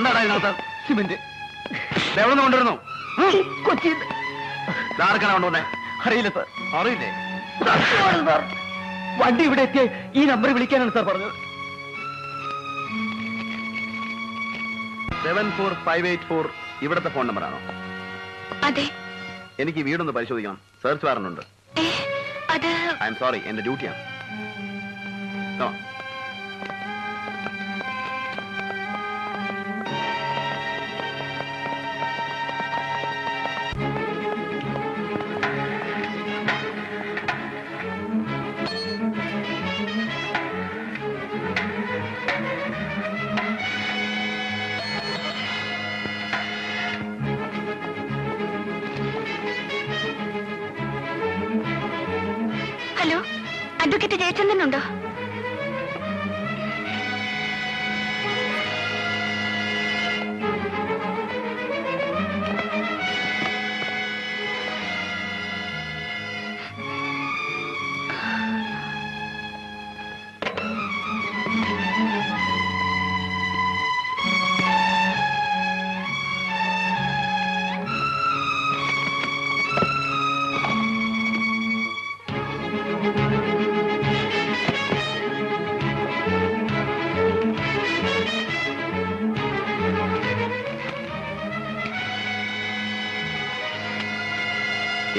എന്താടാ ഇതിനകത്ത്? സിമന്റ് എവിടെ നിന്ന് കൊണ്ടുവരുന്നു? കൊച്ചി. ആർക്കാണ് കൊണ്ടുവന്നേ? അറിയില്ല സാർ. അറിയില്ലേ സാർ? വണ്ടി ഇവിടെ എത്തിയ ഈ നമ്പർ വിളിക്കാനാണ് സാർ പറഞ്ഞത്. 74584 ഇവിടുത്തെ ഫോൺ നമ്പറാണോ? അതെ. എനിക്ക് വീടൊന്ന് പരിശോധിക്കണം. സെർച്ച് വാറന്റ് ഉണ്ട്. ഐ എം സോറി, എന്റെ ഡ്യൂട്ടിയാണ്. ഹലോ, അഡ്വക്കേറ്റ് ജയചന്ദ്രനുണ്ടോ?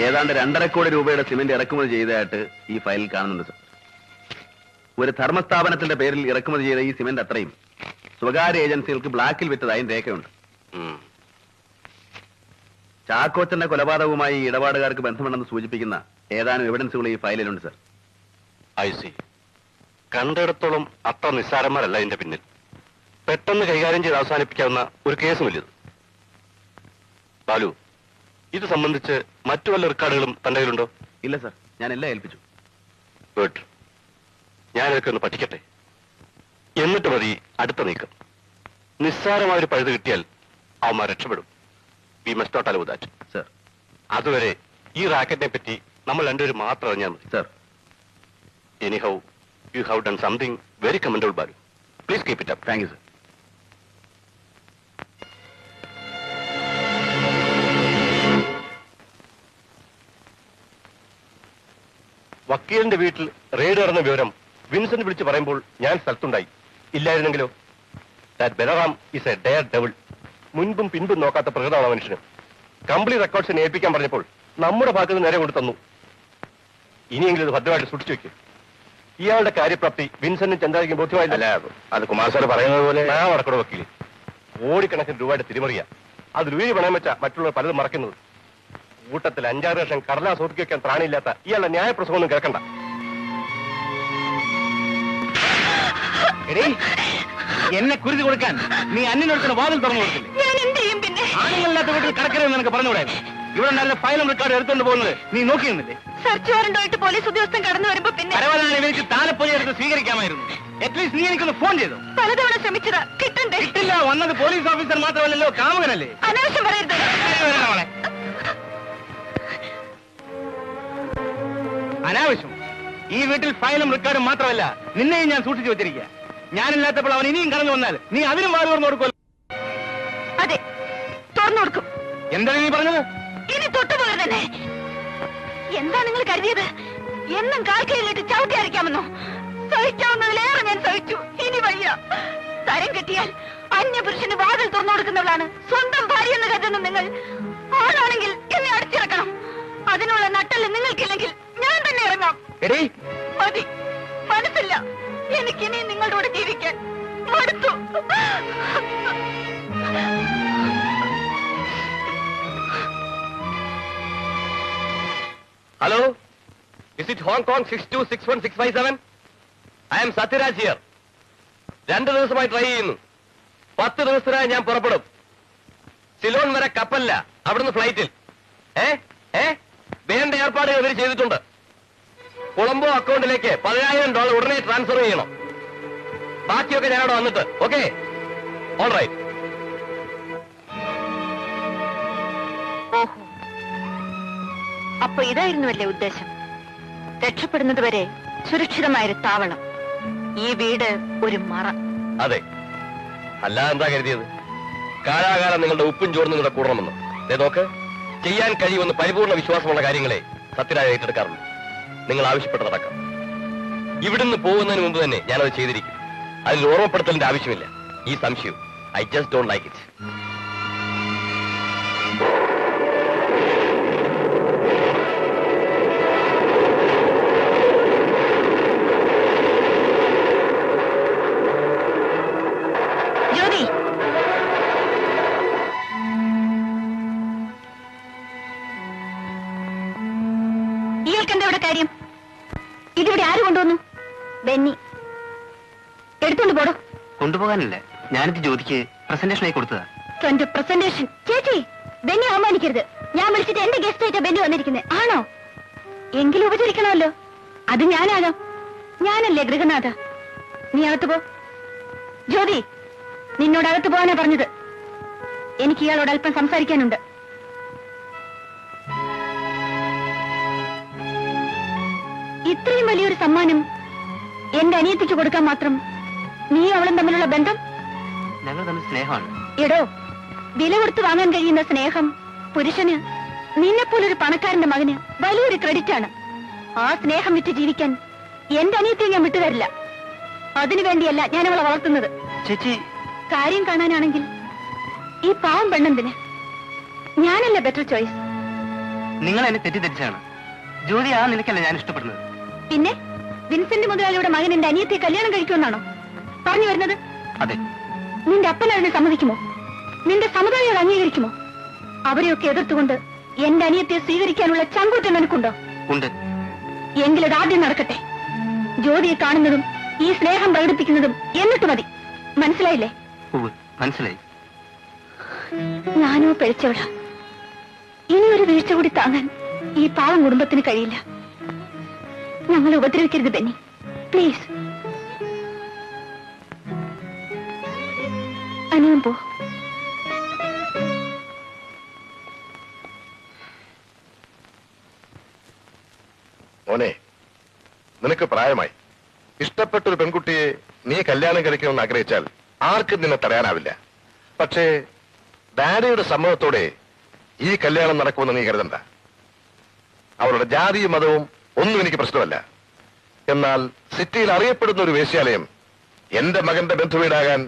ഏതാണ്ട് 2.5 കോടി രൂപയുടെ സിമന്റ് ഇറക്കുമതി ചെയ്തതായിട്ട് ഈ ഫയലിൽ കാണുന്നുണ്ട് സർ. ഒരു ധർമ്മസ്ഥാപനത്തിന്റെ പേരിൽ ഇറക്കുമതി ചെയ്ത ഈ സിമന്റ് അത്രയും സ്വകാര്യ ഏജൻസികൾക്ക് ബ്ലാക്കിൽ വിറ്റതായും രേഖയുണ്ട്. ചാക്കോച്ചന്റെ കൊലപാതകവുമായി ഇടപാടുകാർക്ക് ബന്ധമുണ്ടെന്ന് സൂചിപ്പിക്കുന്ന ഏതാനും എവിഡൻസുകൾ ഈ ഫയലിലുണ്ട് സർ. I see. കണ്ടിടത്തോളം അത്ര നിസ്സാരന്മാരല്ല ഇതിന്റെ പിന്നിൽ. പെട്ടെന്ന് കൈകാര്യം ചെയ്ത് അവസാനിപ്പിക്കാവുന്ന ഒരു കേസുമില്ലത്. ബാലു, ഇത് സംബന്ധിച്ച് മറ്റു വല്ല റെക്കോർഡുകളും തന്റെ കയ്യിലുണ്ടോ? ഇല്ല സർ, ഞാൻ എല്ലാം ഏൽപ്പിച്ചു. ഗുഡ്. ഞാനതൊക്കെ ഒന്ന് പഠിക്കട്ടെ, എന്നിട്ട് മതി അടുത്ത നീക്കം. നിസ്സാരമായൊരു പഴുത് കിട്ടിയാൽ അവന്മാർ രക്ഷപ്പെടും. We must not allow that sir. അതുവരെ ഈ റാക്കറ്റിനെ പറ്റി നമ്മൾ രണ്ടുപേരും മാത്രം അറിഞ്ഞാൽ മതി sir. Anyhow you have done something very commendable Balu. Please keep it up. Thank you sir. വക്കീലിന്റെ വീട്ടിൽ റെയ്ഡ് നടന്ന വിവരം വിൻസെന്റ് വിളിച്ച് പറയുമ്പോൾ ഞാൻ സ്ഥലത്തുണ്ടായി. ഇല്ലായിരുന്നെങ്കിലോ? That Balram is a daredevil. മുൻപും പിൻപും നോക്കാത്ത പ്രകൃതമാണ് മനുഷ്യന്. കംപ്ലീറ്റ് റെക്കോർഡ്സിനെ ഏൽപ്പിക്കാൻ പറഞ്ഞപ്പോൾ നമ്മുടെ ഭാഗത്ത് നേരെ കൊണ്ട് തന്നു. ഇനിയെങ്കിലും ഇത് ഭദ്രമായിട്ട് സൂക്ഷിച്ചു വെക്കും. ഇയാളുടെ കാര്യപ്രാപ്തി വിൻസെന്റും ചന്ദ്രാജിക്കും ബോധ്യമായില്ല. അത് കുമാർ സാർ പറയുന്നത് പോലെ ഞാൻ വടക്കട വക്കീല്. കോടിക്കണക്കിന് രൂപയുടെ തിരിമറിയ. അത് ലൂരി പണയം വെച്ച മറ്റുള്ളവർ പലതും മറക്കുന്നത്. കൂട്ടത്തിൽ 5-6 ലക്ഷം കടലാസ് ഒതുക്കി വെക്കാൻ പ്രാണിയില്ലാത്ത ഇയാളുടെ ന്യായപ്രസവമൊന്നും കേൾക്കണ്ട. എന്നെ കുരുതി കൊടുക്കാൻ നീ അന്യനൊരുത്തിന് വാതിൽ തുറന്നു കൊടുത്തില്ലേ? ആണുങ്ങളില്ലാത്ത വീട്ടിൽ കടക്കരുതെന്ന് നിനക്ക് പറഞ്ഞുകൂടെ? ഇവിടെ നല്ല ഫയലും റെക്കോർഡ് എടുത്തുകൊണ്ട് പോകുന്നത് നീ നോക്കിയിരുന്നില്ലേ? സെർച്ച് വാറന്റായിട്ട് പോലീസ് ഉദ്യോഗസ്ഥൻ കടന്നു വരുമ്പോ പിന്നെ ഇവർക്ക് താലപ്പൊലി എടുത്ത് സ്വീകരിക്കാമായിരുന്നു. അറ്റ്ലീസ്റ്റ് നീ എനിക്കൊന്ന് ഫോൺ ചെയ്തു. പലതവണ ശ്രമിച്ചതാ, കിട്ടണ്ടേ? കിട്ടില്ല. വന്നത് പോലീസ് ഓഫീസർ മാത്രമല്ലല്ലോ, കാമുകനല്ലേ? അനാവശ്യം പറയരുത്. അനാവശ്യം. ഈ വീട്ടിൽ ഫയലും റെക്കോർഡും മാത്രമല്ല, നിന്നെയും ഞാൻ സൂക്ഷിച്ചു വെച്ചിരിക്കുക. ഞാനില്ലാത്തപ്പോൾ അവൻ ഇനിയും കടന്നു വന്നാൽ നീ അതിനും വാല് തുറന്നു കൊടുക്കുമല്ലോ. അതെ, തുറന്നു കൊടുക്കും. എന്താണ് നീ പറഞ്ഞത്? ഇനി തൊട്ടുപോലെ തന്നെ. എന്താ നിങ്ങൾ കരുതിയത്? എന്നും കാൽക്കയിലിട്ട് ചവിട്ടി അരയ്ക്കാമെന്നോ? സഹിക്കാവുന്നതിലേറെ ഞാൻ സഹിച്ചു. ഇനി വയ്യ. തരം കിട്ടിയാൽ അന്യപുരുഷന് വാതിൽ തുറന്നു കൊടുക്കുന്നവളാണ് സ്വന്തം ഭാര്യ എന്ന് കരുതുന്ന നിങ്ങൾ. ആളാണെങ്കിൽ എന്നെ അടിച്ചിറക്കണം. അതിനുള്ള നട്ടല് നിങ്ങൾക്കില്ലെങ്കിൽ ഞാൻ തന്നെ ഇറങ്ങാം. മതി, മനസ്സില്ല. എനിക്കിനി നിങ്ങളുടെ കൂടെ ജീവിക്കാൻ മടുത്തു. Hello, is it Hong Kong 62616557? I M Sathyaraj here. 2 ദിവസമായി ട്രൈ ചെയ്യുന്നു. 10 ദിവസത്തിനായി ഞാൻ പുറപ്പെടും. സിലോൺ വരെ കപ്പലില്ല, അവിടുന്ന് ഫ്ലൈറ്റിൽ. വേണ്ട ഏർപ്പാടുകൾ ഇവർ ചെയ്തിട്ടുണ്ട്. കൊളംബോ അക്കൗണ്ടിലേക്ക് $10,000 ഉടനെ ട്രാൻസ്ഫർ ചെയ്യണം. ബാക്കിയൊക്കെ ഞാനവിടെ വന്നിട്ട്. Okay, all right. ഓഹോ, അപ്പൊ ഇതായിരുന്നുവല്ലേ ഉദ്ദേശം? രക്ഷപ്പെടുന്നത് വരെ സുരക്ഷിതമായൊരു താവളം. ഈ വീട് ഒരു മറ. അതെ, അല്ലാതെ എന്താ കരുതിയത്? കാലാകാലം നിങ്ങളുടെ ഉപ്പും ചോർന്ന് നിങ്ങളുടെ കൂടണമെന്ന്. നോക്ക്, ചെയ്യാൻ കഴിയുമെന്ന് പരിപൂർണ്ണ വിശ്വാസമുള്ള കാര്യങ്ങളെ സത്യരായ ഏറ്റെടുക്കാറുള്ളൂ. നിങ്ങൾ ആവശ്യപ്പെട്ട് നടക്കാം. ഇവിടുന്ന് പോകുന്നതിന് മുമ്പ് തന്നെ ഞാനത് ചെയ്തിരിക്കും. അതിൽ ഓർമ്മപ്പെടുത്തലിന്റെ ആവശ്യമില്ല. ഈ സംശയം I just don't like it. Jyothi, ഇയാൾക്കെന്താ ഇവിടെ കാര്യം? ഇതിവിടെ ആര് കൊണ്ടുവന്നു? ബെന്നി. എടുത്തോണ്ട് പോടോ. കൊണ്ടുപോകാനല്ലേ, ഞാനിത് ജ്യോതിക്ക് പ്രസന്റേഷനായി കൊടുത്തതാ. പ്രസന്റേഷൻ? ചേച്ചി, ബെന്നി അവമാനിക്കരുത്. ഞാൻ വിളിച്ചിട്ട് എന്റെ ഗസ്റ്റ് ആയിട്ടാ ബെന്നി വന്നിരിക്കുന്നത്. ആണോ? എങ്കിലും ഉപചരിക്കണമല്ലോ. അത് ഞാനാകാം. ഞാനല്ലേ ഗൃഹനാഥ. നീ അകത്ത് പോ. ജ്യോതി, നിന്നോട് അകത്ത് പോകാനാ പറഞ്ഞത്. എനിക്ക് ഇയാളോട് അല്പം സംസാരിക്കാനുണ്ട്. ഇത്രയും വലിയൊരു സമ്മാനം എന്റെ അനിയത്തിക്ക് കൊടുക്കാൻ മാത്രം നീ അവളും തമ്മിലുള്ള ബന്ധം? ഞങ്ങൾ തമ്മിൽ സ്നേഹമാണ്. എടോ, വില കൊടുത്ത് വാങ്ങാൻ കഴിയുന്ന സ്നേഹം പുരുഷന്, നിന്നെപ്പോലൊരു പണക്കാരന്റെ മകന് വലിയൊരു ക്രെഡിറ്റ് ആണ്. ആ സ്നേഹം വിറ്റ് ജീവിക്കാൻ എന്റെ അനിയത്തിയെ ഞാൻ വിട്ടുതരില്ല. അതിനുവേണ്ടിയല്ല ഞാൻ അവളെ വളർത്തുന്നത്. ചേച്ചി, കാര്യം കാണാനാണെങ്കിൽ ഈ പാവം പെണ്ണെന്തിന്? ഞാനല്ല ബെറ്റർ ചോയ്സ്. നിങ്ങൾ എന്നെ തെറ്റിദ്ധരിച്ചാണ്. ജ്യോതി ആ നിലയ്ക്കല്ല ഞാൻ ഇഷ്ടപ്പെടുന്നത്. പിന്നെ വിൻസെന്റ് മുതലാളിയുടെ മകൻ എന്റെ അനിയത്തിയെ കല്യാണം കഴിക്കുമെന്നാണോ പറഞ്ഞു വരുന്നത്? അതെ. നിന്റെ അപ്പൻ അതിനെ സമ്മതിക്കുമോ? നിന്റെ സമുദായം അംഗീകരിക്കുമോ? അവരെയൊക്കെ എതിർത്തുകൊണ്ട് എന്റെ അനിയത്തെ സ്വീകരിക്കാനുള്ള ചങ്കൂറ്റം നിനക്കുണ്ടോ? ഉണ്ട്. എങ്കിലത് ആദ്യം നടക്കട്ടെ. ജ്യോതിയെ കാണുന്നതും ഈ സ്നേഹം പ്രകടിപ്പിക്കുന്നതും എന്നിട്ട് മതി. മനസ്സിലായില്ലേ? മനസ്സിലായി. ഞാനോ പിഴച്ചവള. ഇനി ഒരു വീഴ്ച കൂടി താങ്ങാൻ ഈ പാവം കുടുംബത്തിന് കഴിയില്ല. ഞങ്ങളെ ഉപദ്രവിക്കരുത് ബെന്നി, പ്ലീസ്. അനിയൻ പോ. മോനെ, നിനക്ക് പ്രായമായി. ഇഷ്ടപ്പെട്ടൊരു പെൺകുട്ടിയെ നീ കല്യാണം കഴിക്കണമെന്ന് ആഗ്രഹിച്ചാൽ ആർക്കും നിന്നെ തടയാനാവില്ല. പക്ഷേ ഡാഡിയുടെ സമ്മതത്തോടെ ഈ കല്യാണം നടക്കുമെന്ന് നീ കരുതണ്ട. അവളുടെ ജാതിയും മതവും ഒന്നും എനിക്ക് പ്രശ്നമല്ല. എന്നാൽ സിറ്റിയിൽ അറിയപ്പെടുന്ന ഒരു വേശ്യാലയം എന്റെ മകന്റെ ബന്ധുവീടാകാൻ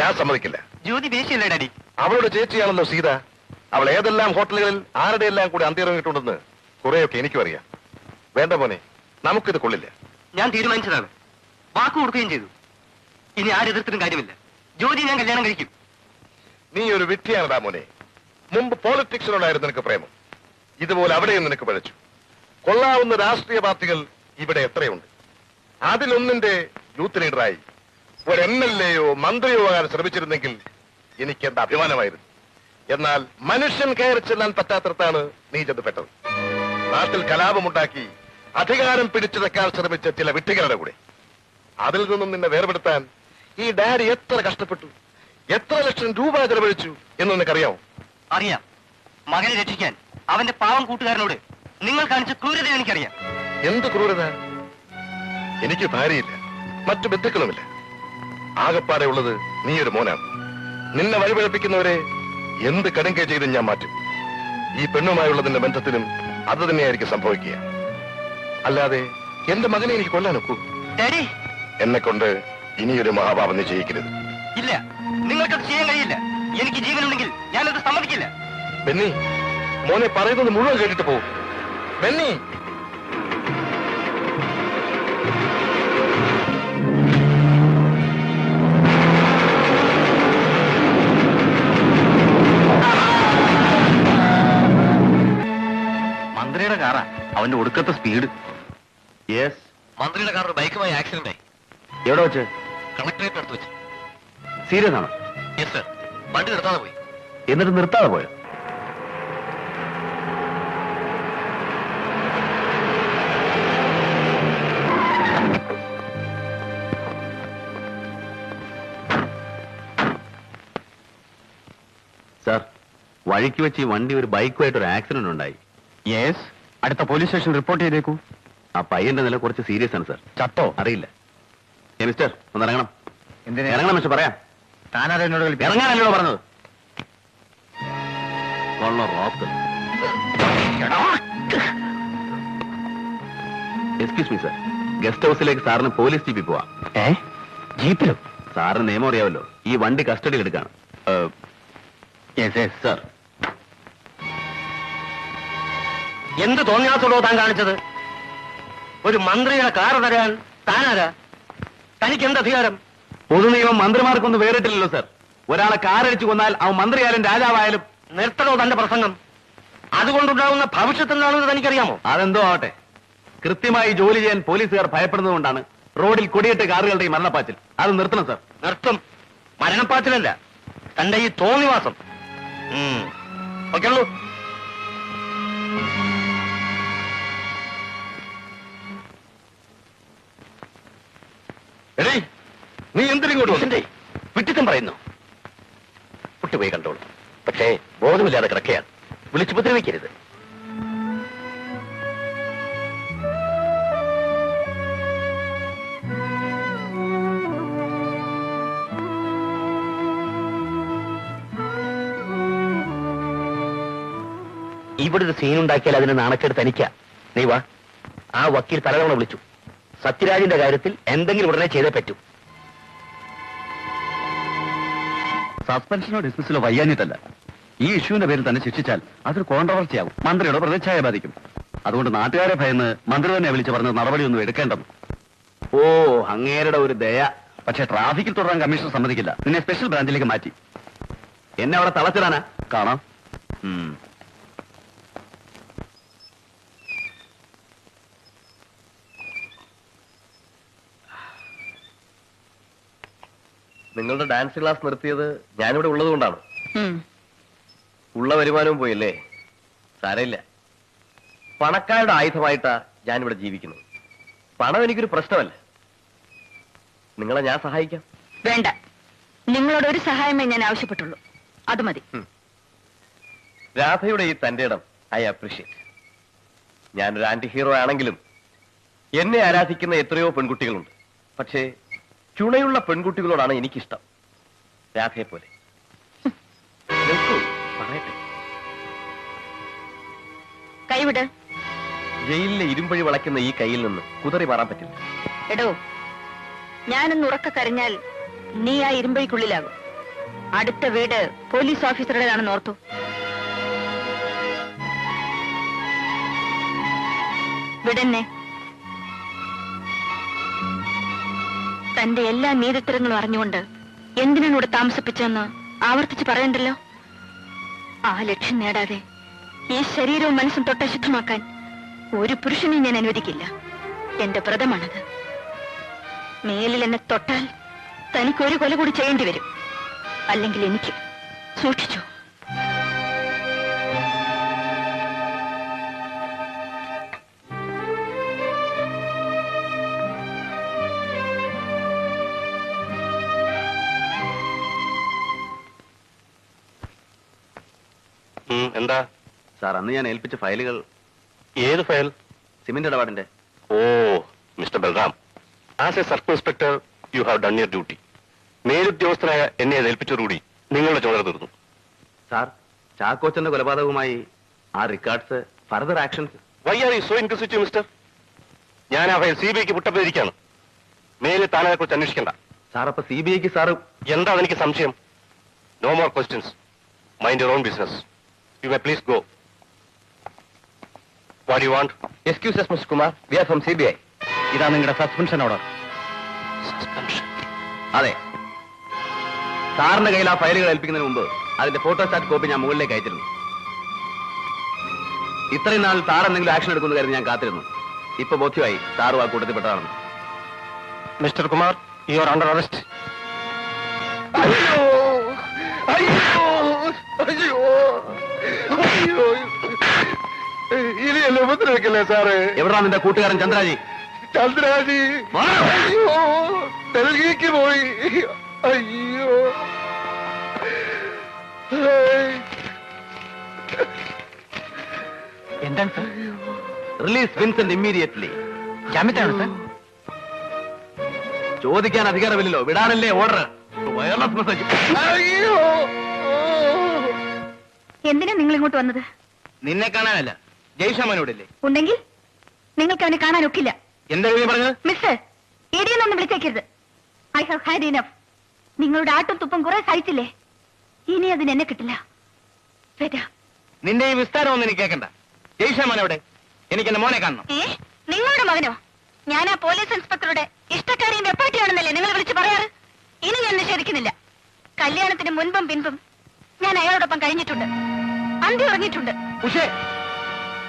ഞാൻ സമ്മതിക്കില്ല. ജ്യോതി വേശ്യല്ലേ ഡാഡി? അവളുടെ ചേച്ചിയാണല്ലോ സീത. അവൾ ഏതെല്ലാം ഹോട്ടലുകളിൽ ആരുടെയെല്ലാം കൂടി അന്തിയിറങ്ങിയിട്ടുണ്ടെന്ന് കുറെയൊക്കെ എനിക്കും അറിയാം. വേണ്ട മോനെ, നമുക്കിത് കൊള്ളില്ല. ഞാൻ തീരുമാനിച്ചതാണ്. വാക്ക് കൊടുക്കുകയും ചെയ്തു. ഇനി ആരെതിർത്തിട്ടും കാര്യമില്ല. ജ്യോതി ഞാൻ കല്യാണം കഴിക്കും. നീ ഒരു വിഡ്ഢിയാണടാ മോനെ. മുമ്പ് പോളിറ്റിക്സിനോടായിരുന്നു നിനക്ക് പ്രേമം. ഇതുപോലെ അവിടെയും നിനക്ക് പഴച്ചു. കൊള്ളാവുന്ന രാഷ്ട്രീയ പാർട്ടികൾ ഇവിടെ എത്രയുണ്ട്. അതിലൊന്നിന്റെ യൂത്ത് ലീഡറായി ഒരു MLA-യോ മന്ത്രിയോ ആകാൻ ശ്രമിച്ചിരുന്നെങ്കിൽ എനിക്ക് എന്താ അഭിമാനമായിരുന്നു. എന്നാൽ മനുഷ്യൻ കയറി ചെല്ലാൻ പറ്റാത്തടത്താണ് നീ ചെന്നപ്പെട്ടത്. നാട്ടിൽ കലാപമുണ്ടാക്കി അധികാരം പിടിച്ചെടുക്കാൻ ശ്രമിച്ച ചില വിഡ്ഢികളുടെ കൂടെ. അതിൽ നിന്നും നിന്നെ വേർപെടുത്താൻ ഈ ഡാഡി എത്ര കഷ്ടപ്പെട്ടു, എത്ര ലക്ഷം രൂപ ചെലവഴിച്ചു എന്ന് നിനക്കറിയാമോ? അറിയാം. മകനെ രക്ഷിക്കാൻ അവന്റെ പാവം കൂട്ടുകാരനോട് നിങ്ങൾ കാണിച്ച ക്രൂരത എനിക്കറിയാം. എന്ത് ക്രൂരത? എനിക്ക് ഭാര്യയില്ല, മറ്റു ബന്ധുക്കളുമില്ല. ആകപ്പാടെ ഉള്ളത് നീ ഒരു മോനാണ്. നിന്നെ വഴിപഴപ്പിക്കുന്നവരെ എന്ത് കടുങ്കൈ ചെയ്തും ഞാൻ മാറ്റും. ഈ പെണ്ണുമായുള്ള നിന്റെ ബന്ധത്തിലും അത് തന്നെയായിരിക്കും സംഭവിക്കുക. അല്ലാതെ എന്റെ മകനെ എനിക്ക് കൊല്ലാനൊക്കൂ? ഡാഡി, എന്നെ കൊണ്ട് ഇനിയൊരു മഹാപാപം നീ ചെയ്യിക്കരുത്. ഇല്ല, നിങ്ങൾക്കത് ചെയ്യാൻ കഴിയില്ല. എനിക്ക് ജീവനുണ്ടെങ്കിൽ ഞാനത് സമ്മതിക്കില്ല. ബെന്നി, മോനെ പറയുന്നത് മുഴുവൻ കേട്ടിട്ട് പോകും. ബെന്നി, മന്ത്രിയുടെ കാറാ. അവന്റെ ഒടുക്കത്തെ സ്പീഡ്. യെസ്, മന്ത്രിയുടെ കാർ ബൈക്കുമായി ആക്സിഡന്റ് ആയി. എവിടെ വെച്ച്? കളക്ടറേറ്റ് അടുത്ത് വെച്ച്. സീരിയസ് ആണോ? Yes sir. വണ്ടി നിർത്താതെ പോയി. എന്നിട്ട് നിർത്താതെ പോയോ? സാർ, വഴിക്ക് വെച്ച് ഈ വണ്ടി ഒരു ബൈക്കുമായിട്ട് ഒരു ആക്സിഡന്റ് ഉണ്ടായി. യെസ്. അടുത്ത പോലീസ് സ്റ്റേഷൻ റിപ്പോർട്ട് ചെയ്തേക്കൂ. ആ പയ്യന്റെ നില കുറച്ച് സീരിയസ് ആണ് സാർ. ചത്തോ? അറിയില്ല. മിസ്റ്റർ, ഒന്ന് ഇറങ്ങണം. എന്തിനാ? ഇറങ്ങണം മിസ്റ്റർ, പറയാം. താനാരോ എന്നോട് ഇറങ്ങാനല്ലോ പറഞ്ഞത്. എക്സ്ക്യൂസ് മീ സർ, ഗസ്റ്റ് ഹൗസിലേക്ക് സാറിന് പോലീസ് ജീപ്പിൽ പോവാം. ജീപ്പിലും? സാറിന് നിയമം അറിയാമല്ലോ, ഈ വണ്ടി കസ്റ്റഡിയിൽ എടുക്കാണ്. സർ, എന്ത് തോന്നിയാസോടോ താൻ കാണിച്ചത്? ഒരു മന്ത്രിയുടെ കാറ് തരാൻ താനാരാ? തനിക്ക് എന്ത് അധികാരം? പൊതു നിയമം മന്ത്രിമാർക്കൊന്നും വേറിട്ടില്ലല്ലോ സർ. ഒരാളെ കാറടിച്ചു കൊന്നാൽ അവൻ മന്ത്രിയായാലും രാജാവായാലും. നിർത്തണോ തന്റെ പ്രസംഗം? അതുകൊണ്ടുണ്ടാകുന്ന ഭവിഷ്യത്ത് എന്താണെന്ന് തനിക്കറിയാമോ? അതെന്തോ ആവട്ടെ, കൃത്യമായി ജോലി ചെയ്യാൻ പോലീസുകാർ ഭയപ്പെടുന്നതുകൊണ്ടാണ് റോഡിൽ കൊടിയേറ്റ കാറുകളുടെ ഈ മരണപ്പാച്ചിൽ. അത് നിർത്തണം സർ. നിർത്തും. മരണപ്പാച്ചിലല്ല, തന്റെ ഈ തോന്നിവാസം. ഓക്കെയുള്ളൂ. നീ എന്തിനിങ്ങോട്ട് വന്നിട്ടേ വിട്ടിത്തം പറയുന്നു? വിട്ടുപോയി കണ്ടോളൂ. പക്ഷേ ബോധമില്ലാതെ കിടക്കുകയാണ്. വിളിച്ചു ഉപദ്രവിക്കരുത്. ഇവിടെ ഒരു സീനുണ്ടാക്കിയാൽ അതിന് നാണക്കേട് തനിക്ക. നീ വാ. ആ വക്കീൽ പലതവണ വിളിച്ചു. സത്യരാജിന്റെ കാര്യത്തിൽ എന്തെങ്കിലും ഉടനെ ചെയ്തേ പറ്റൂ. സസ്പെൻഷനോ ഡിസ്മിസിലോ വയ്യാഞ്ഞിട്ടല്ല. ഈ ഇഷ്യൂവിന്റെ പേരിൽ തന്നെ ശിക്ഷിച്ചാൽ അതൊരു കോൺട്രവേഴ്സിയാവും, മന്ത്രിയുടെ പ്രതിച്ഛായ ബാധിക്കും. അതുകൊണ്ട് നാട്ടുകാരെ ഭയന്ന് മന്ത്രി തന്നെ വിളിച്ചു പറഞ്ഞ നടപടിയൊന്നും എടുക്കേണ്ടെന്ന്. ഓ, അങ്ങേരുടെ ഒരു ദയ. പക്ഷേ ട്രാഫിക്കിൽ തുടരാൻ കമ്മീഷണർ സമ്മതിക്കില്ല. നിന്നെ സ്പെഷ്യൽ ബ്രാഞ്ചിലേക്ക് മാറ്റി. എന്നെ അവിടെ തളച്ചിടാനാ? കാണാം. നിങ്ങളുടെ ഡാൻസ് ക്ലാസ് നിർത്തിയത് ഞാനിവിടെ ഉള്ളത് കൊണ്ടാണ്. ഉള്ള വരുമാനവും പോയല്ലേ? സാരമില്ല. പണക്കാരുടെ ആയുധമായിട്ടാ ഞാനിവിടെ ജീവിക്കുന്നത്. പണം എനിക്കൊരു പ്രശ്നമല്ല. നിങ്ങളെ ഞാൻ സഹായിക്കാം. വേണ്ട, നിങ്ങളോട് ഒരു സഹായമേ ഞാൻ ആവശ്യപ്പെട്ടുള്ളൂ. അത് മതി. രാധയുടെ ഈ തന്റെ ഇടം ഐ അപ്രീഷിയേറ്റ്. ഞാനൊരു ആന്റി ഹീറോ ആണെങ്കിലും എന്നെ ആരാധിക്കുന്ന എത്രയോ പെൺകുട്ടികളുണ്ട്. പക്ഷേ ചുണയുള്ള പെൺകുട്ടികളോടാണ് എനിക്കിഷ്ടം. രാധയെ പോലെ. പറയട്ടെ. കൈവിട്. ജയിലിലെ ഇരുമ്പഴി വളയ്ക്കുന്ന ഈ കയ്യിൽ നിന്ന് കുതറി മാറാൻ പറ്റില്ല. എടോ, ഞാനൊന്ന് ഉറക്ക കരഞ്ഞാൽ നീ ആ ഇരുമ്പഴിക്കുള്ളിലാകും. അടുത്ത വീട് പോലീസ് ഓഫീസറുടേതാണെന്ന് ഓർത്തു. വിടന്നെ. തന്റെ എല്ലാ നീതിത്തരങ്ങളും അറിഞ്ഞുകൊണ്ട് എന്തിനാണ് ഇവിടെ താമസിപ്പിച്ചതെന്ന് ആവർത്തിച്ച് പറയണ്ടല്ലോ. ആ ലക്ഷ്യം നേടാതെ ഈ ശരീരവും മനസ്സും തൊട്ടശുദ്ധമാക്കാൻ ഒരു പുരുഷനെയും ഞാൻ അനുവദിക്കില്ല. എന്റെ വ്രതമാണത്. മേലിൽ എന്നെ തൊട്ടാൽ തനിക്കൊരു കൊല കൂടി ചെയ്യേണ്ടി വരും. അല്ലെങ്കിൽ എനിക്ക്. സൂക്ഷിച്ചു. എന്താ സാർ, അന്ന് ഞാൻ ഏൽപ്പിച്ച ഫയലുകൾ. ഏത് ഫയൽ? സിമന്റ് ഇടപാടിന്റെ. Oh, mister Balram, as a circle inspector you have done your duty. മേലുദ്യോഗസ്ഥനായ എന്നെ അത് ഏൽപ്പിച്ചതോടുകൂടി നിങ്ങളുടെ ചുമതല തീർന്നു. സാർ, ചാക്കോച്ചന്റെ കൊലപാതകവുമായി ആ records, further actions. Why are you so inquisitive mister? ഞാൻ ആ ഫയൽ CBIക്ക് വിട്ടപ്പോയിരിക്കാണ്. മേലെ താനെ കുറിച്ച് അന്വേഷിക്കണ്ട. സാർ, അപ്പൊ CBIക്ക് സാറ് എന്താ എനിക്ക് സംശയം? No more questions. Mind your own business. You may please go. What you want? Excuse mister Kumar, we are from CBI. ഇതാ നിങ്ങളുടെ സസ്പെൻഷൻ ഓർഡർ. സസ്പെൻഷൻ? അതെ. സാറിന്റെ കയ്യിൽ ആ ഫയലുകൾ ഏൽപ്പിക്കുന്നതിന് മുമ്പ് അതിന്റെ ഫോട്ടോസ്റ്റാറ്റ് കോപ്പി ഞാൻ മുകളിലേക്ക് അയച്ചിരുന്നു. ഇത്രയും നാൾ സാർ എന്തെങ്കിലും ആക്ഷൻ എടുക്കുന്നു കരുതി ഞാൻ കാത്തിരുന്നു. ഇപ്പൊ ബോധ്യമായി സാറും ആ കൂട്ടത്തിൽപ്പെട്ടതാണെന്ന്. Mister Kumar, you are under arrest. ഇനി എന്നെ ഉപദ്രവിക്കല്ലേ സാറ്? എവിടാ നിന്റെ കൂട്ടുകാരൻ ചന്ദ്രാജി? ചന്ദ്രാജി ഡൽഹിക്ക് പോയി. അയ്യോ, എന്താണ് സാർ? Release Vincent immediately. ജാമ്യത്താണ് സാർ. ചോദിക്കാൻ അധികാരമില്ലല്ലോ, വിടാനല്ലേ ഓർഡർ. Wireless message. അയ്യോ. എന്തിനാ നിങ്ങൾ ഇങ്ങോട്ട് വന്നത്? നിന്നെ കാണാനല്ല, ജയ്ഷാമനോടല്ലേ? ഉണ്ടെങ്കിൽ നിങ്ങൾക്ക് അവനെ കാണാൻ ഒക്കില്ല. എന്താ നീ പറഞ്ഞത്? മിസ്റ്റർ, ഇടിയെന്നൊന്നും വിളിച്ചേക്കരുത്. I have had enough. നിങ്ങളുടെ ആട്ടും തുപ്പും കുറെ സഹിച്ചില്ലേ? ഇനി അതിന് എന്നെ കിട്ടില്ല. വരാം. നിന്റെ ഈ വിസ്താരം ഒന്നും എനിക്ക് കേൾക്കണ്ട. ജയ്ഷാമനോടെ എനിക്ക് എന്റെ മോനെ കാണണം. നിങ്ങളുടെ മകനോ? ഞാൻ ആ പോലീസ് ഇൻസ്പെക്ടറുടെ ഇഷ്ടക്കാരിയും വെപ്പാട്ടിയാണെന്നല്ലേ നിങ്ങൾ വിളിച്ച് പറയാറ്? ഇനി ഞാൻ നിഷേധിക്കുന്നില്ല. കല്യാണത്തിന് മുൻപും പിൻപും ഞാൻ അയാളോടൊപ്പം കഴിഞ്ഞിട്ടുണ്ട്. അന്തി ഉറങ്ങിയിട്ടുണ്ട്. ഉഷേ,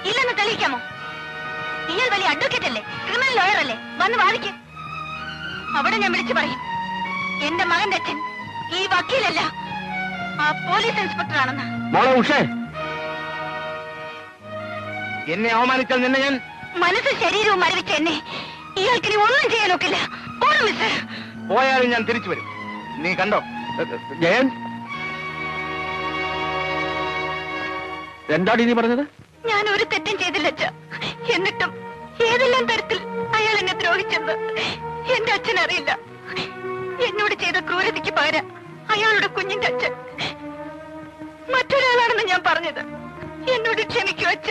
ഇല്ലെന്ന് തെളിയിക്കാമോ? ഇയാൾ വലിയ അഡ്വക്കേറ്റ് അല്ലേ, ക്രിമിനൽ ലോയർ അല്ലേ? വന്ന് വാദിക്ക്. അവിടെ ഞാൻ വിളിച്ചു പറയും എന്റെ മകന്റെ അച്ഛൻ ഈ വക്കീലല്ല, ആ പോലീസ് ഇൻസ്പെക്ടർ ആണെന്ന്. മോളെ ഉഷേ, എന്നെ അവമാനിച്ചാൽ നിന്നെ ഞാൻ... മനസ്സും ശരീരവും മരവിച്ച എന്നെ ഇയാൾക്കിനി ഒന്നും ചെയ്യാൻ ഒക്കില്ല. പോണം മിസ്റ്റർ. പോയാലും ഞാൻ തിരിച്ചു വരും. നീ കണ്ടോ? ജയൻ, എന്താടി നീ പറഞ്ഞത്? ഞാൻ ഒരു തെറ്റും ചെയ്തില്ല അച്ഛ. എന്നിട്ടും ഏതെല്ലാം തരത്തിൽ അയാൾ എന്നെ ദ്രോഹിച്ചെന്ന് എന്റെ അച്ഛൻ അറിയില്ല. എന്നോട് ചെയ്ത ക്രൂരതയ്ക്ക് പകരം അയാളുടെ കുഞ്ഞിന്റെ അച്ഛൻ മറ്റൊരാളാണെന്ന് ഞാൻ പറഞ്ഞത്. എന്നോട് ക്ഷമിക്കൂ അച്ഛ.